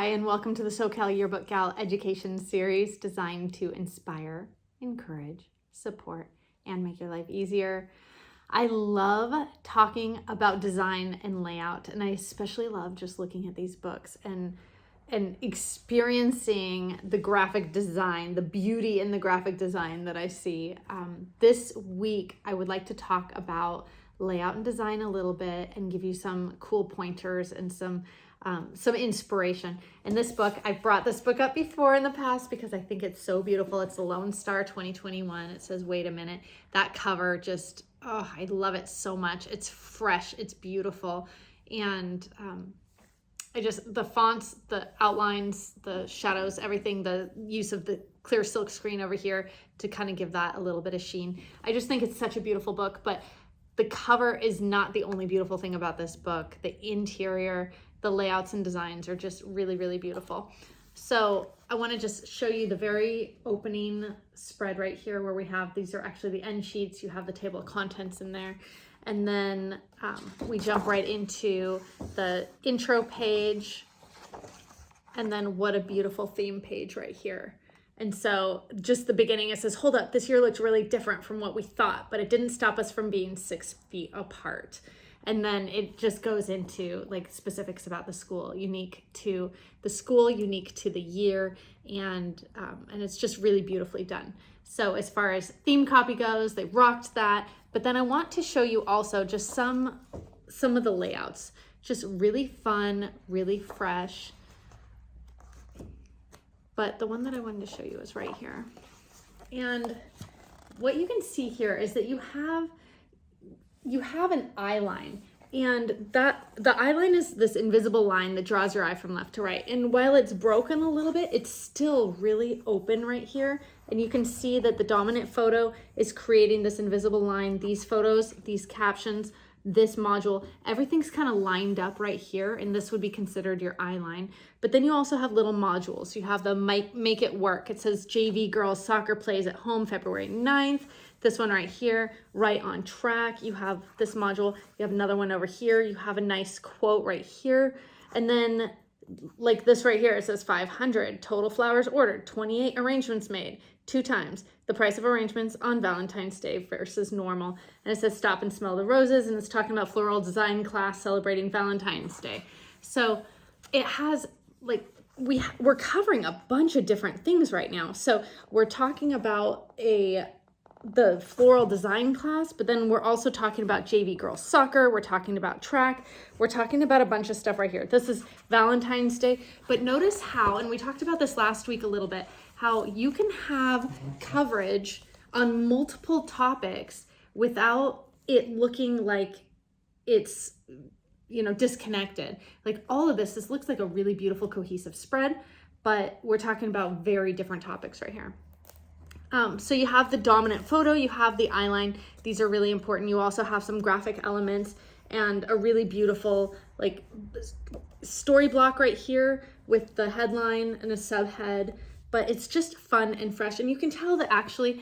Hi, and welcome to the SoCal Yearbook Gal education series designed to inspire, encourage, support, and make your life easier. I love talking about design and layout, and I especially love just looking at these books and experiencing the graphic design, the beauty in the graphic design that I see. This week, I would like to talk about layout and design a little bit and give you some cool pointers and some inspiration. And this book, I've brought this book up before in the past because I think it's so beautiful. It's the Lone Star 2021. It says, wait a minute. That cover just, oh, I love it so much. It's fresh, it's beautiful. And the fonts, the outlines, the shadows, everything, the use of the clear silk screen over here to kind of give that a little bit of sheen. I just think it's such a beautiful book, but the cover is not the only beautiful thing about this book. The interior, the layouts and designs are just really, really beautiful. So I want to just show you the very opening spread right here where we have, these are actually the end sheets. You have the table of contents in there. And then we jump right into the intro page. And then what a beautiful theme page right here. And so just the beginning, it says, hold up, this year looks really different from what we thought, but it didn't stop us from being 6 feet apart. And then it just goes into like specifics about the school, unique to the school, unique to the year, and it's just really beautifully done. So as far as theme copy goes, they rocked that. But then I want to show you also just some of the layouts, just really fun, really fresh. But the one that I wanted to show you is right here. And what you can see here is that you have an eye line, and that the eye line is this invisible line that draws your eye from left to right. And while it's broken a little bit, it's still really open right here. And you can see that the dominant photo is creating this invisible line. These photos, these captions, this module, everything's kind of lined up right here, and this would be considered your eye line. But then you also have little modules. You have the Make It Work. It says JV Girls Soccer Plays at Home February 9th. This one right here, Right on Track. You have this module. You have another one over here. You have a nice quote right here. And then like this right here, it says 500 total flowers ordered, 28 arrangements made, 2 times the price of arrangements on Valentine's Day versus normal. And it says stop and smell the roses, and it's talking about floral design class celebrating Valentine's Day. So it has like, we're covering a bunch of different things right now. So we're talking about the floral design class, but then we're also talking about JV girls soccer. We're talking about track. We're talking about a bunch of stuff right here. This is Valentine's Day, but notice how, and we talked about this last week a little bit, how you can have coverage on multiple topics without it looking like it's, disconnected. Like all of this looks like a really beautiful cohesive spread, but we're talking about very different topics right here. So you have the dominant photo, you have the eye line. These are really important. You also have some graphic elements and a really beautiful like story block right here with the headline and a subhead, but it's just fun and fresh. And you can tell that actually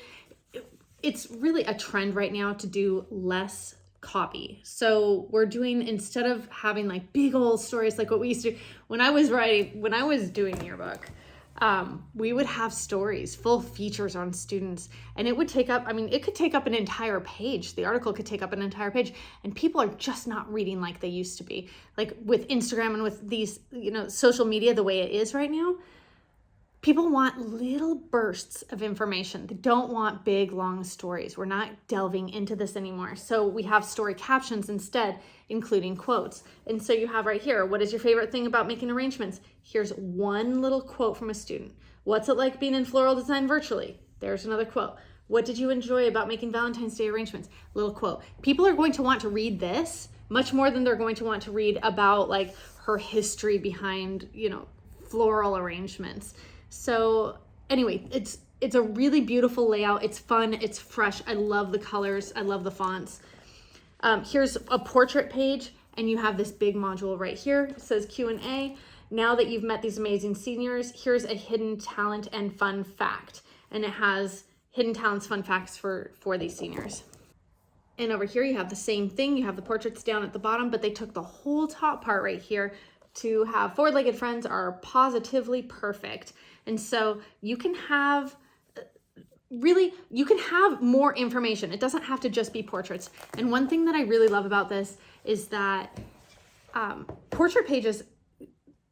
it's really a trend right now to do less copy. So we're doing, instead of having like big old stories like what we used to do when I was doing yearbook, we would have stories, full features on students, and it would take up, it could take up an entire page. The article could take up an entire page, and people are just not reading like they used to be. Like with Instagram and with these, social media, the way it is right now, people want little bursts of information. They don't want big, long stories. We're not delving into this anymore. So we have story captions instead, including quotes. And so you have right here, what is your favorite thing about making arrangements? Here's one little quote from a student. What's it like being in floral design virtually? There's another quote. What did you enjoy about making Valentine's Day arrangements? Little quote. People are going to want to read this much more than they're going to want to read about like her history behind, floral arrangements. So anyway, it's a really beautiful layout. It's fun, it's fresh. I love the colors. I love the fonts. Here's a portrait page, and you have this big module right here. It says Q&A. Now that you've met these amazing seniors, here's a hidden talent and fun fact. And it has hidden talents, fun facts for these seniors. And over here you have the same thing. You have the portraits down at the bottom, but they took the whole top part right here, to have four-legged friends are positively perfect. And so you can have you can have more information. It doesn't have to just be portraits. And one thing that I really love about this is that portrait pages,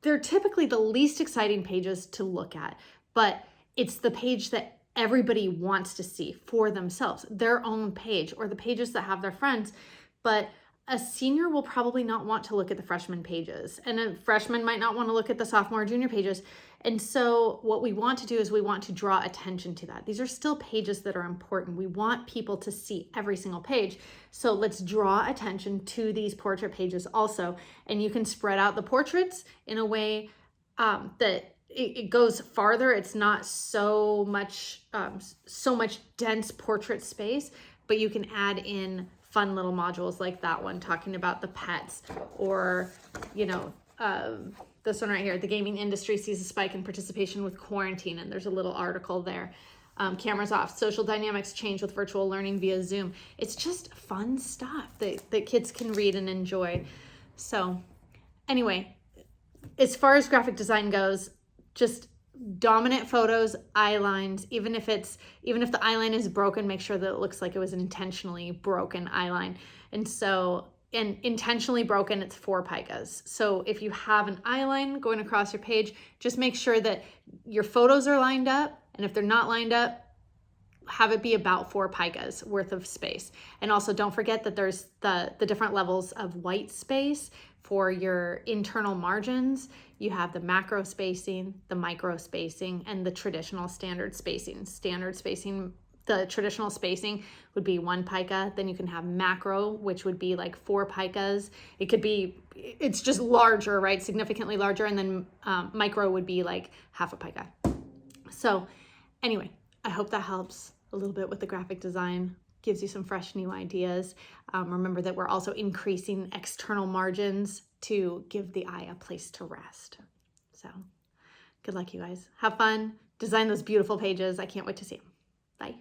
they're typically the least exciting pages to look at, but it's the page that everybody wants to see for themselves, their own page, or the pages that have their friends. But a senior will probably not want to look at the freshman pages, and a freshman might not want to look at the sophomore or junior pages. And so what we want to do is we want to draw attention to that. These are still pages that are important. We want people to see every single page. So let's draw attention to these portrait pages also. And you can spread out the portraits in a way that it goes farther. It's not so much dense portrait space, but you can add in fun little modules like that one talking about the pets, or, you know, this one right here, the gaming industry sees a spike in participation with quarantine, and there's a little article there. Cameras off, social dynamics change with virtual learning via Zoom. It's just fun stuff that kids can read and enjoy. So anyway, as far as graphic design goes, just dominant photos, eye lines. Even if the eyeline is broken, make sure that it looks like it was an intentionally broken eyeline. And intentionally broken, it's 4 picas. So if you have an eyeline going across your page, just make sure that your photos are lined up. And if they're not lined up, have it be about 4 picas worth of space. And also don't forget that there's the different levels of white space for your internal margins. You have the macro spacing, the micro spacing, and the traditional standard spacing. Standard spacing, the traditional spacing would be 1 pica. Then you can have macro, which would be like 4 picas. It's just larger, right? Significantly larger. And then micro would be like half a pica. So anyway, I hope that helps a little bit with the graphic design, gives you some fresh new ideas. Remember that we're also increasing external margins to give the eye a place to rest. So good luck, you guys. Have fun. Design those beautiful pages. I can't wait to see them. Bye.